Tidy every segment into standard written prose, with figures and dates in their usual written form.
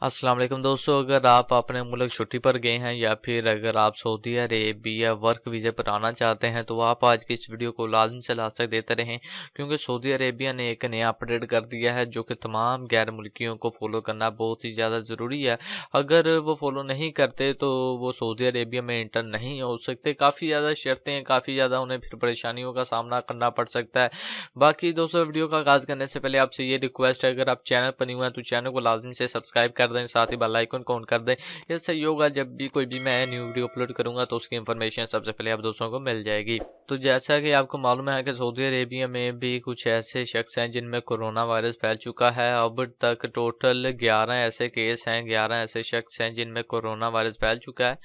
अस्सलाम वालेकुम दोस्तों, अगर आप अपने मुल्क छुट्टी पर गए हैं या फिर अगर आप सऊदी अरेबिया वर्क वीज़ा पर आना चाहते हैं तो आप आज की इस वीडियो को लाज़मी से लास्ट तक देते रहें, क्योंकि सऊदी अरेबिया ने एक नया अपडेट कर दिया है जो कि तमाम गैर मुल्कियों को फॉलो करना बहुत ही ज़्यादा ज़रूरी है। अगर वो फॉलो नहीं करते तो वो सऊदी अरेबिया में इंटर नहीं हो सकते। काफ़ी ज़्यादा शर्तें हैं, काफ़ी ज़्यादा उन्हें फिर परेशानियों का सामना करना पड़ सकता है। बाकी दोस्तों, वीडियो का आगाज़ करने से पहले आपसे ये रिक्वेस्ट है, अगर आप चैनल पर न्यू हैं तो चैनल को लाज़मी से सब्सक्राइब कर दें, साथ ही बेल आइकन को ऑन कर दें। इससे ये होगा जब भी कोई भी मैं न्यू वीडियो अपलोड करूंगा तो उसकी इन्फॉर्मेशन सबसे पहले आप दोस्तों को मिल जाएगी। तो जैसा कि आपको मालूम है कि सऊदी अरेबिया में भी कुछ ऐसे शख्स हैं जिनमें कोरोना वायरस फैल चुका है। अब तक टोटल 11 ऐसे केस हैं, 11 ऐसे शख्स हैं जिनमें कोरोना वायरस फैल चुका है।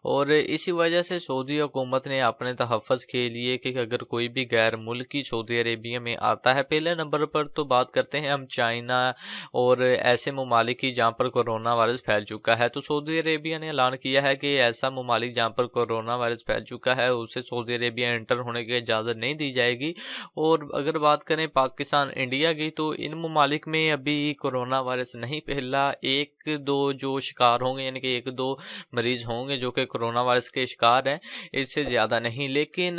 और इसी वजह से सऊदी हुकूमत ने अपने तहफ़्फ़ुज़ के लिए कि अगर कोई भी गैर मुल्की सऊदी अरेबिया में आता है, पहले नंबर पर तो बात करते हैं हम चाइना और ऐसे ममालिक की जहाँ पर कोरोना वायरस फैल चुका है। तो सऊदी अरेबिया ने ऐलान किया है कि ऐसा ममालिक जहाँ पर कोरोना वायरस फैल चुका है उसे सऊदी अरेबिया एंटर होने की इजाज़त नहीं दी जाएगी। और अगर बात करें पाकिस्तान, इंडिया की, तो इन ममालिक में अभी कोरोना वायरस नहीं फैला। एक दो जो शिकार होंगे, यानी कि एक दो मरीज होंगे जो कि कोरोना वायरस के शिकार हैं, इससे ज़्यादा नहीं। लेकिन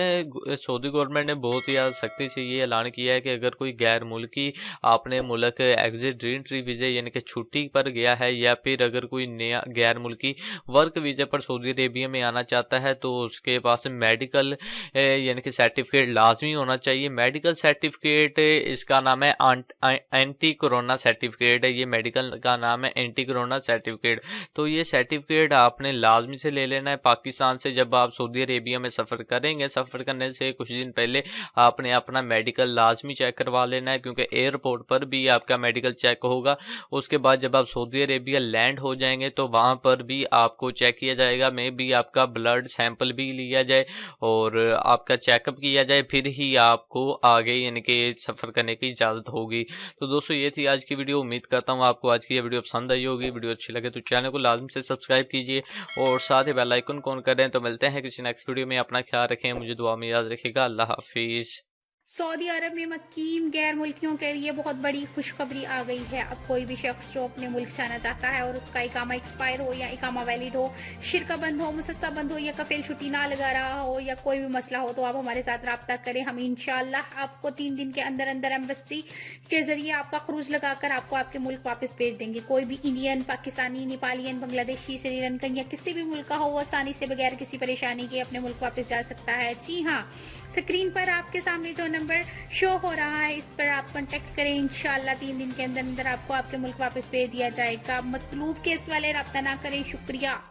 सऊदी गवर्नमेंट ने बहुत ही ज़्यादा सख्ती से ये ऐलान किया है कि अगर कोई गैर मुल्की अपने मुल्क एग्जिट एंट्री वीज़े यानी कि छुट्टी पर गया है या फिर अगर कोई नया गैर मुल्की वर्क वीज़े पर सऊदी अरेबिया में आना चाहता है तो उसके पास मेडिकल यानी कि सर्टिफिकेट लाजमी होना चाहिए। मेडिकल सर्टिफिकेट इसका नाम है एंटी कोरोना सर्टिफिकेट है। ये मेडिकल का नाम है एंटी कोरोना सर्टिफिकेट। तो ये सर्टिफिकेट आपने लाजमी से ले लेना है। पाकिस्तान से जब आप सऊदी अरेबिया में सफ़र करेंगे, सफ़र करने से कुछ दिन पहले आपने अपना मेडिकल लाजमी चेक करवा लेना है, क्योंकि एयरपोर्ट पर भी आपका मेडिकल चेक होगा। उसके बाद जब आप सऊदी अरेबिया लैंड हो जाएंगे तो वहाँ पर भी आपको चेक किया जाएगा, मे भी आपका ब्लड सैंपल भी लिया जाए और आपका चेकअप किया जाए, फिर ही आपको आगे यानी कि सफ़र करने की इजाज़त होगी। तो दोस्तों, ये थी आज की वीडियो। उम्मीद करता हूँ आपको आज की ये वीडियो पसंद आई होगी। वीडियो अच्छी लगे तो चैनल को लाजमी से सब्सक्राइब कीजिए और साथ ही बेल आइकन को ऑन कर दें। तो मिलते हैं किसी नेक्स्ट वीडियो में। अपना ख्याल रखें, मुझे दुआ में याद रखिएगा। अल्लाह हाफिज़। सऊदी अरब में मकीम गैर मुल्कियों के लिए बहुत बड़ी खुशखबरी आ गई है। अब कोई भी शख्स जो अपने मुल्क जाना चाहता है और उसका इकामा एक्सपायर हो या इकामा वैलिड हो, शिरका बंद हो, मुसस्सा बंद हो या कफील छुट्टी ना लगा रहा हो या कोई भी मसला हो, तो आप हमारे साथ रब्ता करें। हम इंशाल्लाह आपको 3 दिन के अंदर अंदर एम्बेसी के जरिए आपका क्रूज लगाकर आपको आपके मुल्क वापस भेज देंगे। कोई भी इंडियन, पाकिस्तानी, नेपालियन, बांग्लादेशी, श्रीलंकन या किसी भी मुल्क का हो, वो आसानी से बगैर किसी परेशानी के अपने मुल्क वापस जा सकता है। जी हाँ, स्क्रीन पर आपके सामने जो नंबर शो हो रहा है इस पर आप कांटेक्ट करें। इंशाल्लाह 3 दिन के अंदर अंदर आपको आपके मुल्क वापस भेज दिया जाएगा। मतलूब केस वाले रब्ता ना करें। शुक्रिया।